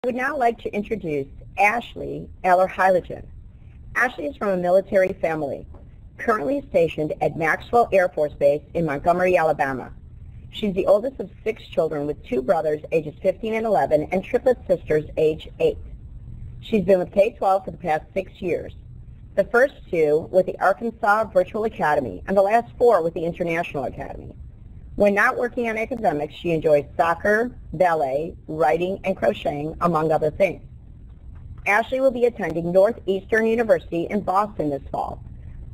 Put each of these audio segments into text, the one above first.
I would now like to introduce Ashley Eller-Hyligen. Ashley is from a military family, currently stationed at Maxwell Air Force Base in Montgomery, Alabama. She's the oldest of 6 children with 2 brothers ages 15 and 11 and triplet sisters age 8. She's been with K12 for the past 6 years. The first 2 with the Arkansas Virtual Academy and the last 4 with the International Academy. When not working on academics, she enjoys soccer, ballet, writing, and crocheting, among other things. Ashley will be attending Northeastern University in Boston this fall,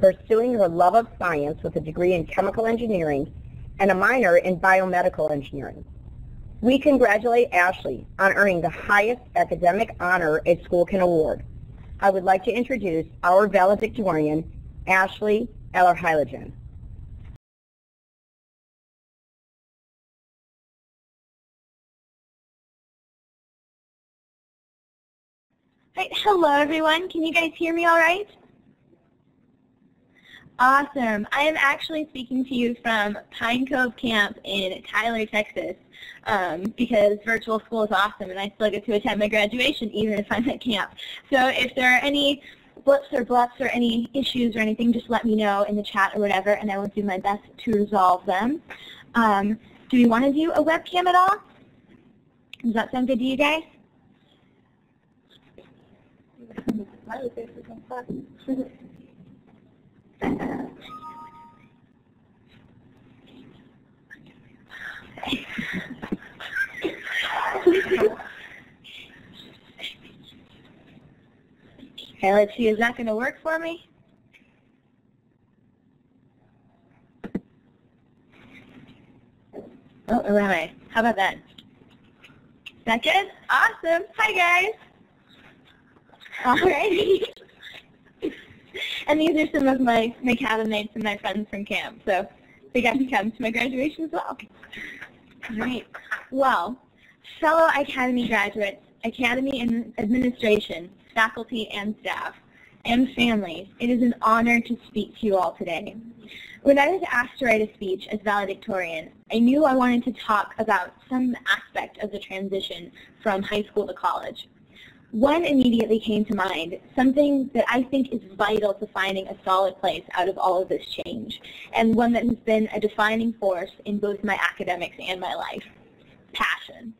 pursuing her love of science with a degree in chemical engineering and a minor in biomedical engineering. We congratulate Ashley on earning the highest academic honor a school can award. I would like to introduce our valedictorian, Ashley Eller-Hyligen. Right, hello everyone. Can you guys hear me all right? Awesome. I am actually speaking to you from Pine Cove Camp in Tyler, Texas, because virtual school is awesome and I still get to attend my graduation even if I'm at camp. So if there are any blips or blups or any issues or anything, just let me know in the chat or whatever and I will do my best to resolve them. Do we want to do a webcam at all? Does that sound good to you guys? Okay, let's see, is that going to work for me? Oh, where am I? How about that? Is that good? Awesome. Hi, guys. All right. And these are some of my cabin mates and my friends from camp, so they got to come to my graduation as well. All right. Well, fellow Academy graduates, Academy and administration, faculty and staff, and families, it is an honor to speak to you all today. When I was asked to write a speech as valedictorian, I knew I wanted to talk about some aspect of the transition from high school to college. One immediately came to mind, something that I think is vital to finding a solid place out of all of this change, and one that has been a defining force in both my academics and my life: passion.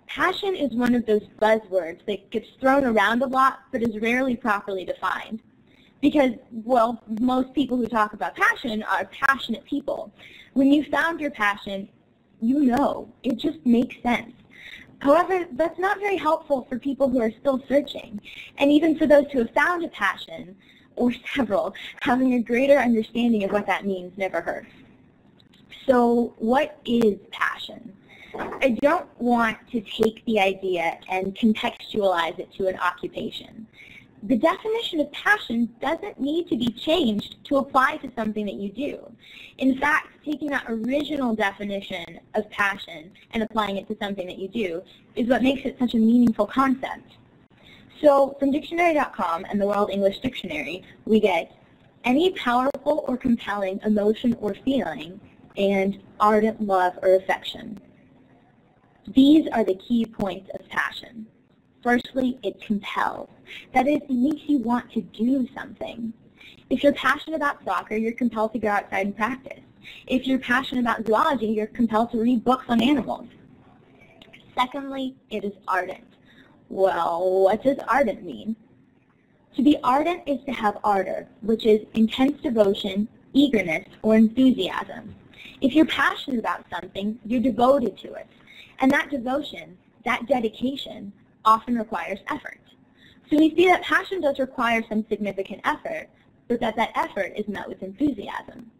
Passion is one of those buzzwords that gets thrown around a lot, but is rarely properly defined. Because, well, most people who talk about passion are passionate people. When you found your passion, you know, it just makes sense. However, that's not very helpful for people who are still searching. And even for those who have found a passion, or several, having a greater understanding of what that means never hurts. So what is passion? I don't want to take the idea and contextualize it to an occupation. The definition of passion doesn't need to be changed to apply to something that you do. In fact, taking that original definition of passion and applying it to something that you do is what makes it such a meaningful concept. So from dictionary.com and the World English Dictionary, we get any powerful or compelling emotion or feeling and ardent love or affection. These are the key points of passion. Firstly, it compels. That is, it makes you want to do something. If you're passionate about soccer, you're compelled to go outside and practice. If you're passionate about zoology, you're compelled to read books on animals. Secondly, it is ardent. Well, what does ardent mean? To be ardent is to have ardor, which is intense devotion, eagerness, or enthusiasm. If you're passionate about something, you're devoted to it. And that devotion, that dedication, often requires effort. So we see that passion does require some significant effort, but that effort is met with enthusiasm.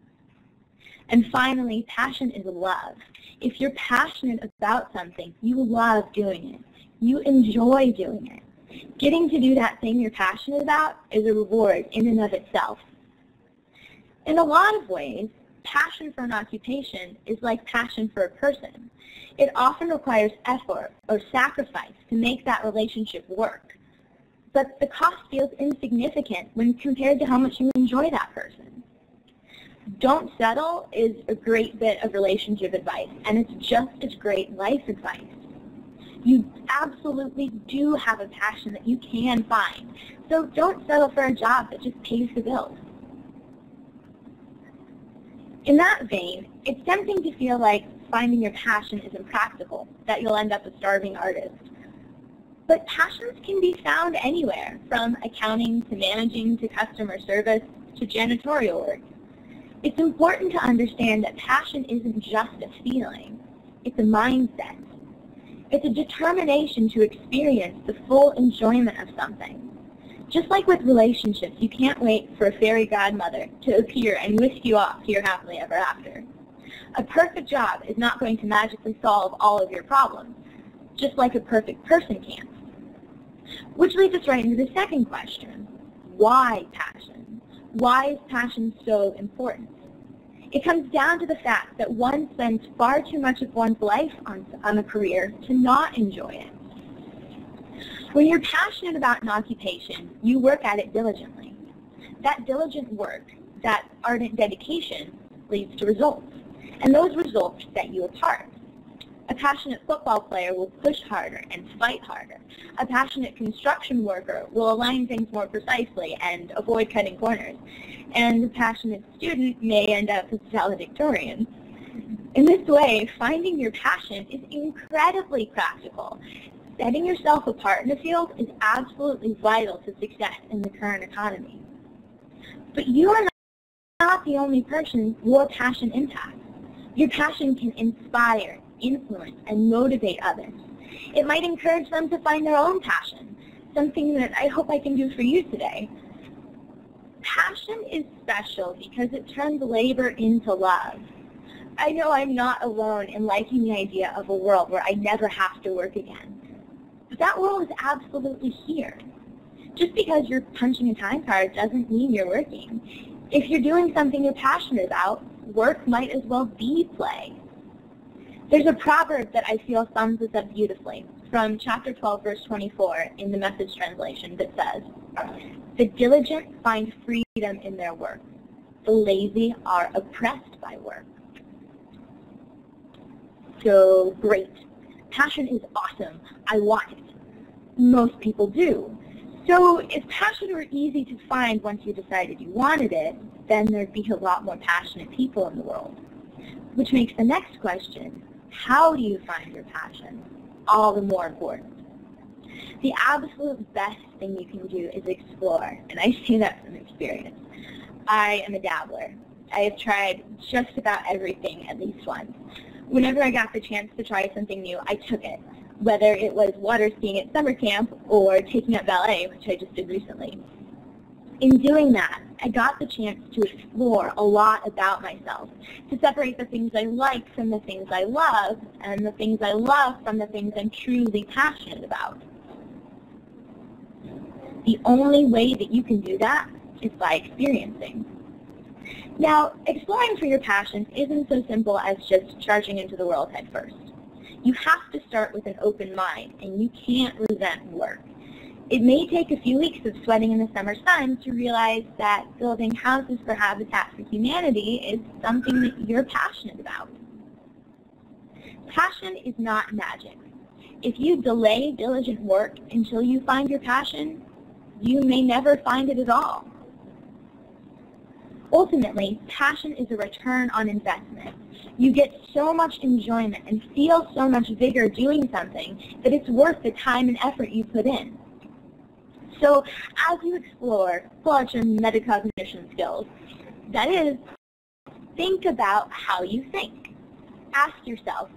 And finally, passion is love. If you're passionate about something, you love doing it. You enjoy doing it. Getting to do that thing you're passionate about is a reward in and of itself. In a lot of ways, passion for an occupation is like passion for a person. It often requires effort or sacrifice to make that relationship work. But the cost feels insignificant when compared to how much you enjoy that person. Don't settle is a great bit of relationship advice, and it's just as great life advice. You absolutely do have a passion that you can find. So don't settle for a job that just pays the bills. In that vein, it's tempting to feel like finding your passion is impractical, that you'll end up a starving artist. But passions can be found anywhere, from accounting to managing to customer service to janitorial work. It's important to understand that passion isn't just a feeling, it's a mindset. It's a determination to experience the full enjoyment of something. Just like with relationships, you can't wait for a fairy godmother to appear and whisk you off to your happily ever after. A perfect job is not going to magically solve all of your problems, just like a perfect person can't. Which leads us right into the second question. Why passion? Why is passion so important? It comes down to the fact that one spends far too much of one's life on a career to not enjoy it. When you're passionate about an occupation, you work at it diligently. That diligent work, that ardent dedication, leads to results, and those results set you apart. A passionate football player will push harder and fight harder. A passionate construction worker will align things more precisely and avoid cutting corners. And a passionate student may end up as valedictorian. In this way, finding your passion is incredibly practical. Setting yourself apart in a field is absolutely vital to success in the current economy. But you are not the only person your passion impacts. Your passion can inspire, influence, and motivate others. It might encourage them to find their own passion, something that I hope I can do for you today. Passion is special because it turns labor into love. I know I'm not alone in liking the idea of a world where I never have to work again. But that world is absolutely here. Just because you're punching a time card doesn't mean you're working. If you're doing something you're passionate about, work might as well be play. There's a proverb that I feel sums this up beautifully from chapter 12, verse 24 in the Message translation that says, "The diligent find freedom in their work. The lazy are oppressed by work." So great. Passion is awesome. I want it. Most people do. So if passion were easy to find once you decided you wanted it, then there'd be a lot more passionate people in the world. Which makes the next question, how do you find your passion, all the more important? The absolute best thing you can do is explore, and I say that from experience. I am a dabbler. I have tried just about everything at least once. Whenever I got the chance to try something new, I took it, whether it was water skiing at summer camp or taking up ballet, which I just did recently. In doing that, I got the chance to explore a lot about myself, to separate the things I like from the things I love, and the things I love from the things I'm truly passionate about. The only way that you can do that is by experiencing. Now, exploring for your passions isn't so simple as just charging into the world head first. You have to start with an open mind, and you can't resent work. It may take a few weeks of sweating in the summer sun to realize that building houses for Habitat for Humanity is something that you're passionate about. Passion is not magic. If you delay diligent work until you find your passion, you may never find it at all. Ultimately, passion is a return on investment. You get so much enjoyment and feel so much vigor doing something that it's worth the time and effort you put in. So as you explore, pull out your metacognition skills. That is, think about how you think. Ask yourself,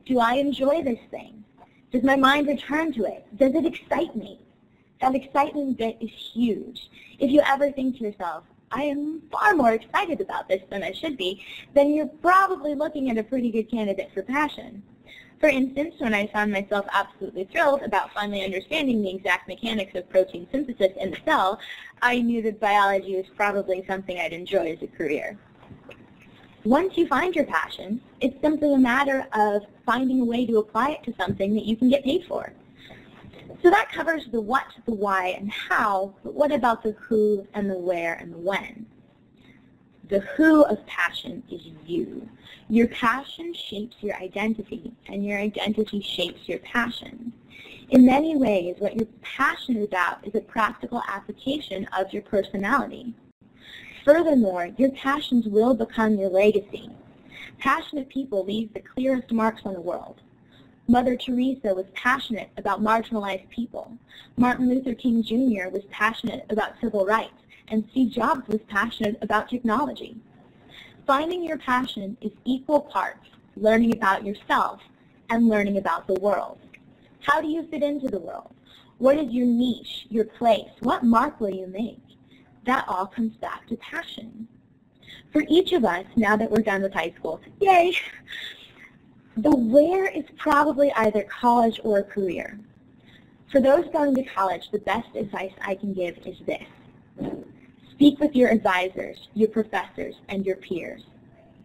do I enjoy this thing? Does my mind return to it? Does it excite me? That excitement bit is huge. If you ever think to yourself, I am far more excited about this than I should be, then you're probably looking at a pretty good candidate for passion. For instance, when I found myself absolutely thrilled about finally understanding the exact mechanics of protein synthesis in the cell, I knew that biology was probably something I'd enjoy as a career. Once you find your passion, it's simply a matter of finding a way to apply it to something that you can get paid for. So that covers the what, the why, and how, but what about the who and the where and the when? The who of passion is you. Your passion shapes your identity, and your identity shapes your passion. In many ways, what you're passionate about is a practical application of your personality. Furthermore, your passions will become your legacy. Passionate people leave the clearest marks on the world. Mother Teresa was passionate about marginalized people. Martin Luther King Jr. was passionate about civil rights, and Steve Jobs was passionate about technology. Finding your passion is equal parts learning about yourself and learning about the world. How do you fit into the world? What is your niche, your place? What mark will you make? That all comes back to passion. For each of us, now that we're done with high school, yay, the where is probably either college or a career. For those going to college, the best advice I can give is this. Speak with your advisors, your professors, and your peers.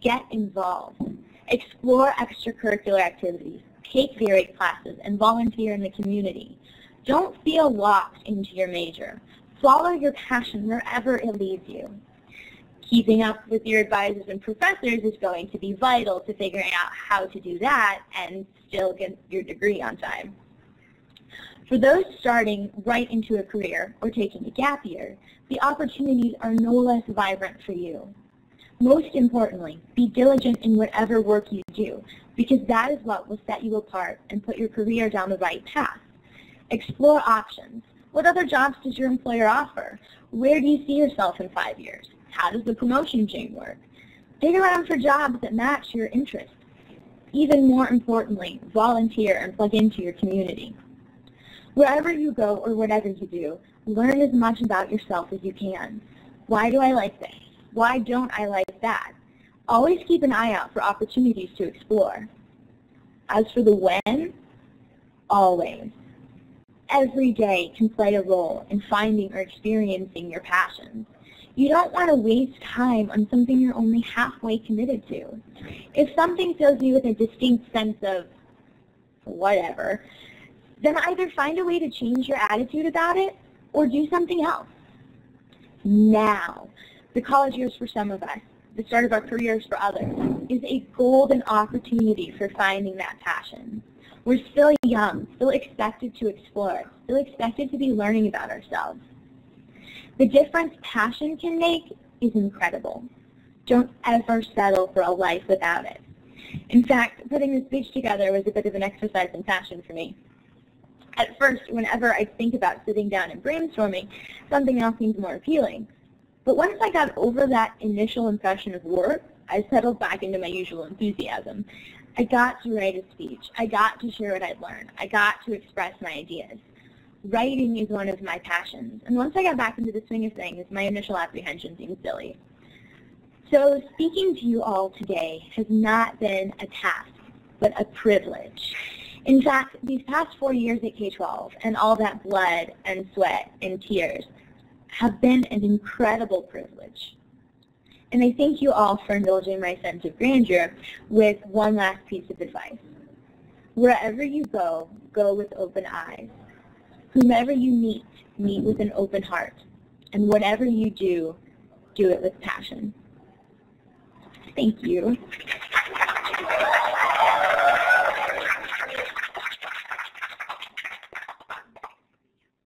Get involved. Explore extracurricular activities. Take varied classes and volunteer in the community. Don't feel locked into your major. Follow your passion wherever it leads you. Keeping up with your advisors and professors is going to be vital to figuring out how to do that and still get your degree on time. For those starting right into a career or taking a gap year, the opportunities are no less vibrant for you. Most importantly, be diligent in whatever work you do, because that is what will set you apart and put your career down the right path. Explore options. What other jobs does your employer offer? Where do you see yourself in 5 years? How does the promotion chain work? Dig around for jobs that match your interests. Even more importantly, volunteer and plug into your community. Wherever you go or whatever you do, learn as much about yourself as you can. Why do I like this? Why don't I like that? Always keep an eye out for opportunities to explore. As for the when, always. Every day can play a role in finding or experiencing your passions. You don't want to waste time on something you're only halfway committed to. If something fills you with a distinct sense of whatever, then either find a way to change your attitude about it or do something else. Now, the college years for some of us, the start of our careers for others, is a golden opportunity for finding that passion. We're still young, still expected to explore, still expected to be learning about ourselves. The difference passion can make is incredible. Don't ever settle for a life without it. In fact, putting this speech together was a bit of an exercise in passion for me. At first, whenever I think about sitting down and brainstorming, something else seems more appealing. But once I got over that initial impression of work, I settled back into my usual enthusiasm. I got to write a speech. I got to share what I'd learned. I got to express my ideas. Writing is one of my passions, and once I got back into the swing of things, my initial apprehension seemed silly. So speaking to you all today has not been a task, but a privilege. In fact, these past 4 years at K12 and all that blood and sweat and tears have been an incredible privilege. And I thank you all for indulging my sense of grandeur with one last piece of advice. Wherever you go, go with open eyes. Whomever you meet, meet with an open heart. And whatever you do, do it with passion. Thank you.